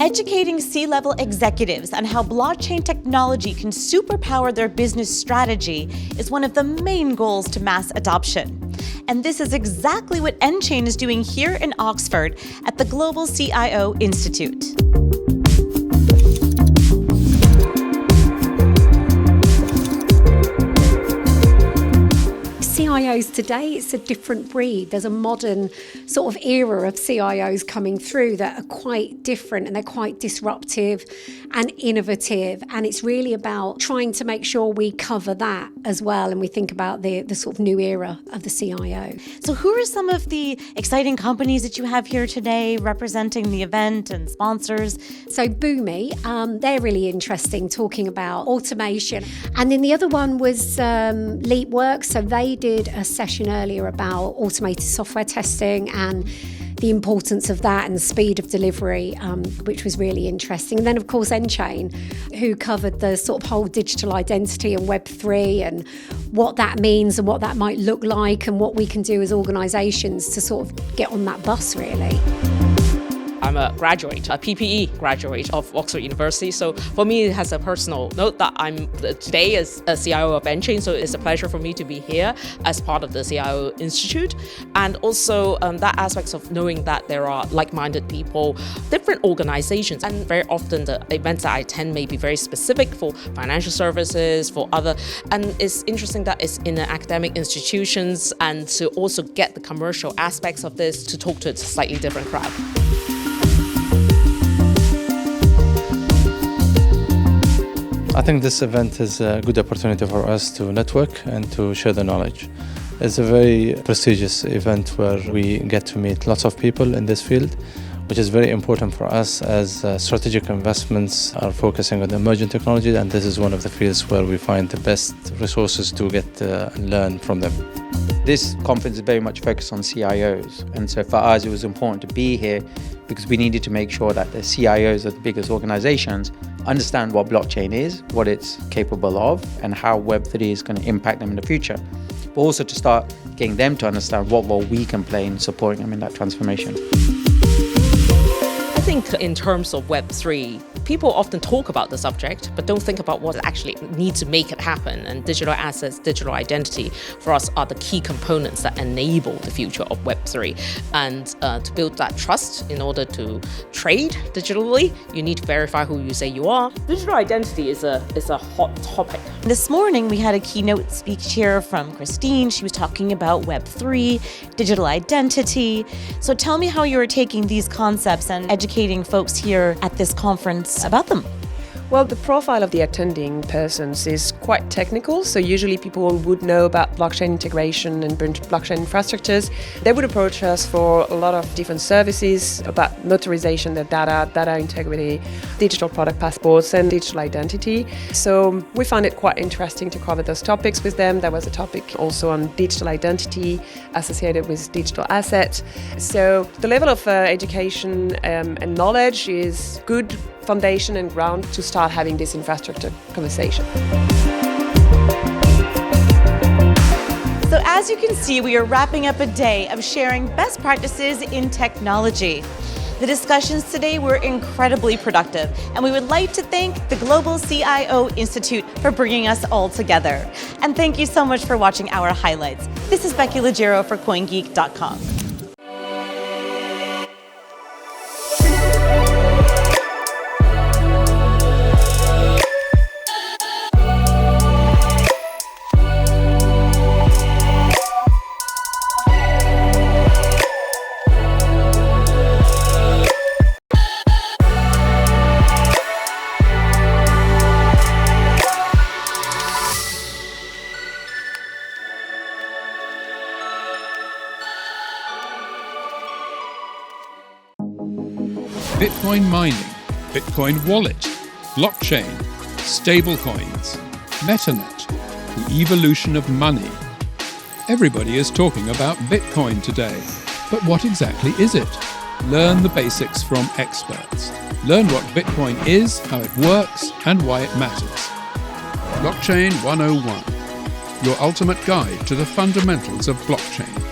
Educating C-level executives on how blockchain technology can superpower their business strategy is one of the main goals to mass adoption. And this is exactly what nChain is doing here in Oxford at the Global CIO Institute. CIOs today, it's a different breed. There's a modern sort of era of CIOs coming through that are quite different, and they're quite disruptive and innovative. And it's really about trying to make sure we cover that as well. And we think about the sort of new era of the CIO. So who are some of the exciting companies that you have here today representing the event and sponsors? So Boomi, they're really interesting, talking about automation. And then the other one was LeapWorks. So they did a session earlier about automated software testing and the importance of that and the speed of delivery, which was really interesting. And then, of course, nChain, who covered the sort of whole digital identity and Web3 and what that means and what that might look like and what we can do as organisations to sort of get on that bus, really. I'm a graduate, a PPE graduate of Oxford University. So for me, it has a personal note that I'm today as a CIO of nChain. So it's a pleasure for me to be here as part of the CIO Institute. And also that aspect of knowing that there are like-minded people, different organizations. And very often the events that I attend may be very specific for financial services, for other. And it's interesting that it's in academic institutions and to also get the commercial aspects of this to talk to a slightly different crowd. I think this event is a good opportunity for us to network and to share the knowledge. It's a very prestigious event where we get to meet lots of people in this field, which is very important for us as strategic investments are focusing on emerging technology, and this is one of the fields where we find the best resources to get and learn from them. This conference is very much focused on CIOs, and so for us it was important to be here because we needed to make sure that the CIOs of the biggest organizations understand what blockchain is, what it's capable of, and how Web3 is going to impact them in the future. But also to start getting them to understand what role we can play in supporting them in that transformation. I think in terms of Web3, people often talk about the subject, but don't think about what actually needs to make it happen. And digital assets, digital identity, for us are the key components that enable the future of Web3. And to build that trust in order to trade digitally, you need to verify who you say you are. Digital identity is a hot topic. This morning, we had a keynote speech here from Christine. She was talking about Web3, digital identity. So tell me how you are taking these concepts and educating folks here at this conference about them. Well, the profile of the attending persons is quite technical, so usually people would know about blockchain integration and blockchain infrastructures. They would approach us for a lot of different services about notarization of data integrity, digital product passports, and digital identity. So we found it quite interesting to cover those topics with them. There was a topic also on digital identity associated with digital assets. So the level of education and knowledge is good foundation and ground to start having this infrastructure conversation. So as you can see, we are wrapping up a day of sharing best practices in technology. The discussions today were incredibly productive, and we would like to thank the Global CIO Institute for bringing us all together. And thank you so much for watching our highlights. This is Becky Leggero for CoinGeek.com. Bitcoin mining, Bitcoin wallet, blockchain, stablecoins, MetaNet, the evolution of money. Everybody is talking about Bitcoin today, but what exactly is it? Learn the basics from experts. Learn what Bitcoin is, how it works, and why it matters. Blockchain 101, your ultimate guide to the fundamentals of blockchain.